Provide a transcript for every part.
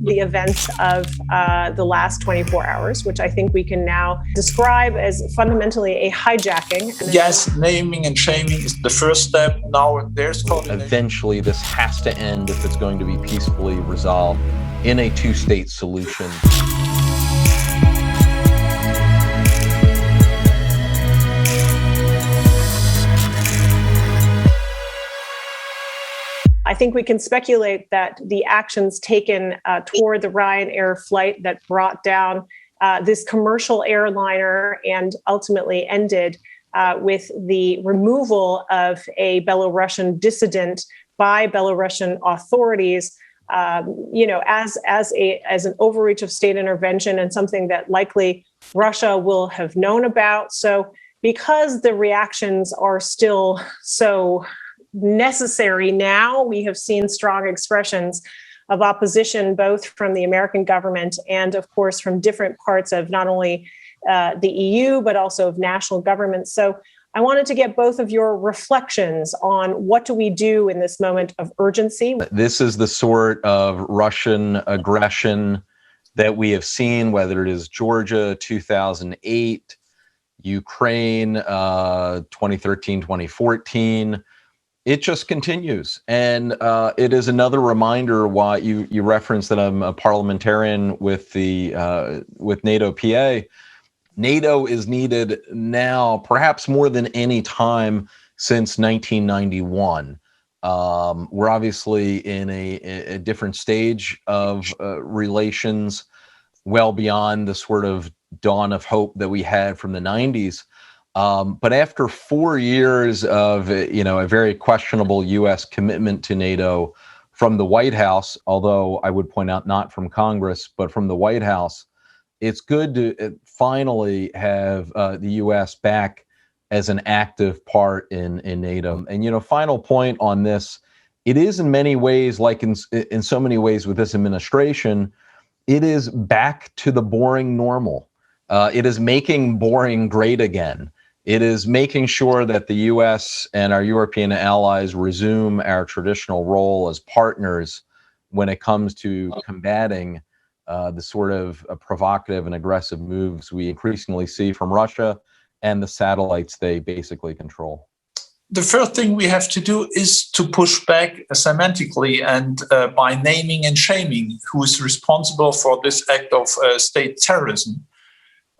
the events of the last 24 hours, which I think we can now describe as fundamentally a hijacking. Yes, naming and shaming is the first step. Now there's coordination. Eventually, this has to end if it's going to be peacefully resolved in a two-state solution. I think we can speculate that the actions taken toward the Ryanair flight that brought down this commercial airliner and ultimately ended with the removal of a Belarusian dissident by Belarusian authorities, as an overreach of state intervention and something that likely Russia will have known about. So because the reactions are still so necessary now, we have seen strong expressions of opposition, both from the American government and, of course, from different parts of not only the EU, but also of national governments. So I wanted to get both of your reflections on what do we do in this moment of urgency. This is the sort of Russian aggression that we have seen, whether it is Georgia 2008, Ukraine 2013, 2014. It just continues. And it is another reminder why you referenced that I'm a parliamentarian with with NATO PA. NATO is needed now, perhaps more than any time since 1991. We're obviously in a different stage of relations, well beyond the sort of dawn of hope that we had from the 90s. But after 4 years of, a very questionable U.S. commitment to NATO from the White House, although I would point out not from Congress, but from the White House, it's good to finally have the U.S. back as an active part in NATO. And, final point on this, it is in many ways, like in so many ways with this administration, it is back to the boring normal. It is making boring great again. It is making sure that the U.S. and our European allies resume our traditional role as partners when it comes to combating the sort of provocative and aggressive moves we increasingly see from Russia and the satellites they basically control. The first thing we have to do is to push back semantically and by naming and shaming who is responsible for this act of state terrorism.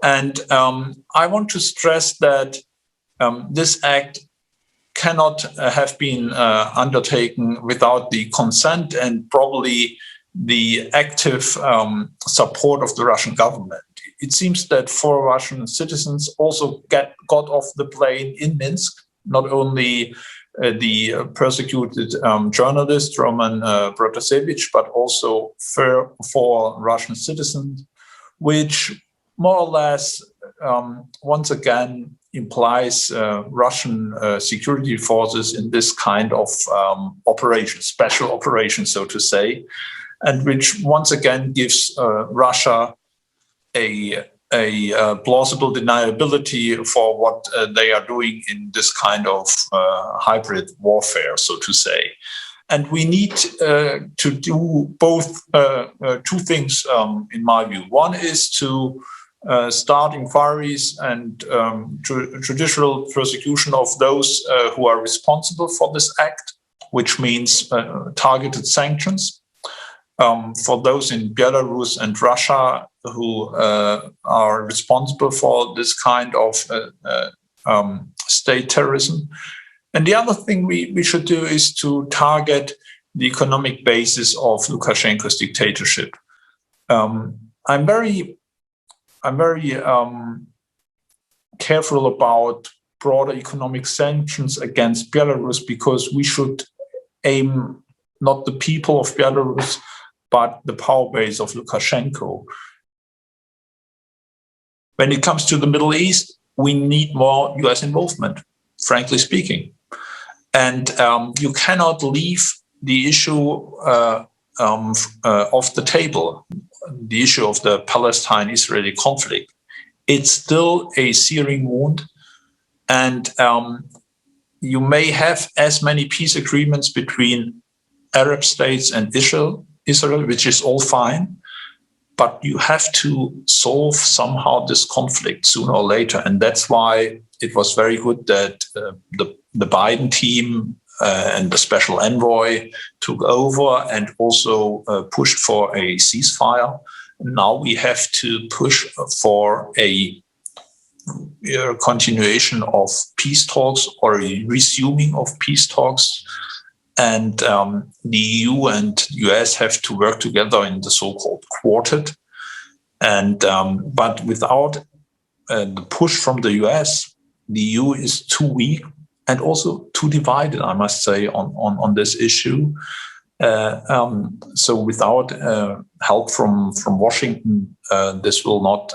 And I want to stress that this act cannot have been undertaken without the consent and probably the active support of the Russian government. It seems that 4 Russian citizens also got off the plane in Minsk, not only the persecuted journalist Roman Protasevich, but also 4 Russian citizens, which more or less, once again, implies Russian security forces in this kind of operation, special operation, so to say, and which once again gives Russia a plausible deniability for what they are doing in this kind of hybrid warfare, so to say. And we need to do both 2 things, in my view. One is to start inquiries and judicial prosecution of those who are responsible for this act, which means targeted sanctions for those in Belarus and Russia who are responsible for this kind of state terrorism. And the other thing we should do is to target the economic basis of Lukashenko's dictatorship. I'm very careful about broader economic sanctions against Belarus because we should aim not the people of Belarus, but the power base of Lukashenko. When it comes to the Middle East, we need more US involvement, frankly speaking. And you cannot leave the issue off the table, the issue of the Palestine-Israeli conflict. It's still a searing wound. And you may have as many peace agreements between Arab states and Israel Israel, which is all fine. But you have to solve somehow this conflict sooner or later. And that's why it was very good that the Biden team and the special envoy took over and also pushed for a ceasefire. Now we have to push for a continuation of peace talks or a resuming of peace talks. And the EU and US have to work together in the so-called quartet. And but without the push from the US, the EU is too weak and also too divided, I must say, on this issue. So without help from Washington, this will not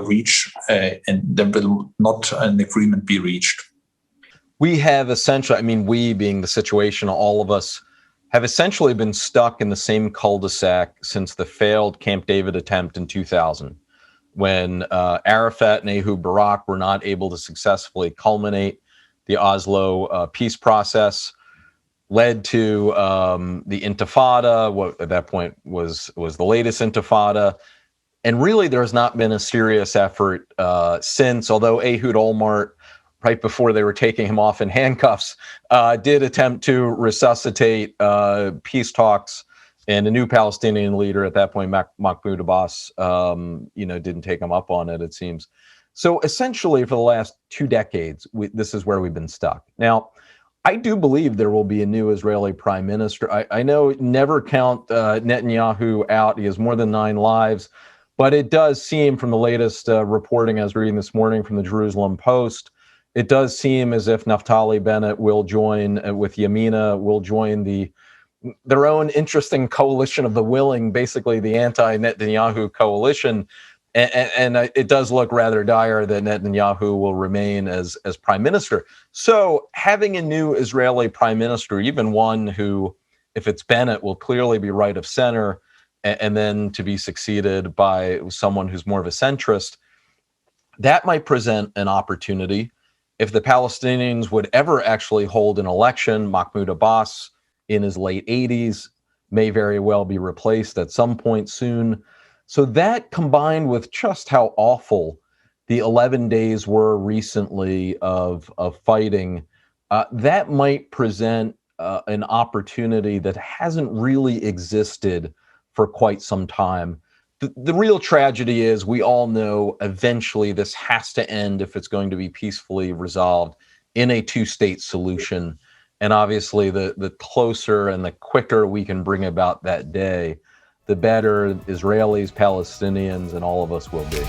reach, and there will not an agreement be reached. We have essentially, I mean, we being the situation, all of us have essentially been stuck in the same cul-de-sac since the failed Camp David attempt in 2000, when Arafat and Ehud Barak were not able to successfully culminate the Oslo peace process, led to the Intifada, what at that point was the latest Intifada. And really, there has not been a serious effort since, although Ehud Olmert, right before they were taking him off in handcuffs, did attempt to resuscitate peace talks, and a new Palestinian leader at that point, Mahmoud Abbas, didn't take him up on it, it seems. So essentially, for the last 2 decades, this is where we've been stuck. Now, I do believe there will be a new Israeli prime minister. I know never count Netanyahu out. He has more than 9 lives. But it does seem from the latest reporting I was reading this morning from the Jerusalem Post, it does seem as if Naftali Bennett will join with Yamina, will join their own interesting coalition of the willing, basically the anti-Netanyahu coalition. And it does look rather dire that Netanyahu will remain as prime minister. So having a new Israeli prime minister, even one who, if it's Bennett, will clearly be right of center, and then to be succeeded by someone who's more of a centrist, that might present an opportunity. If the Palestinians would ever actually hold an election, Mahmoud Abbas, in his late 80s, may very well be replaced at some point soon. So that, combined with just how awful the 11 days were recently of fighting, that might present an opportunity that hasn't really existed for quite some time. The real tragedy is we all know eventually this has to end if it's going to be peacefully resolved in a 2-state solution. And obviously the closer and the quicker we can bring about that day, the better Israelis, Palestinians, and all of us will be.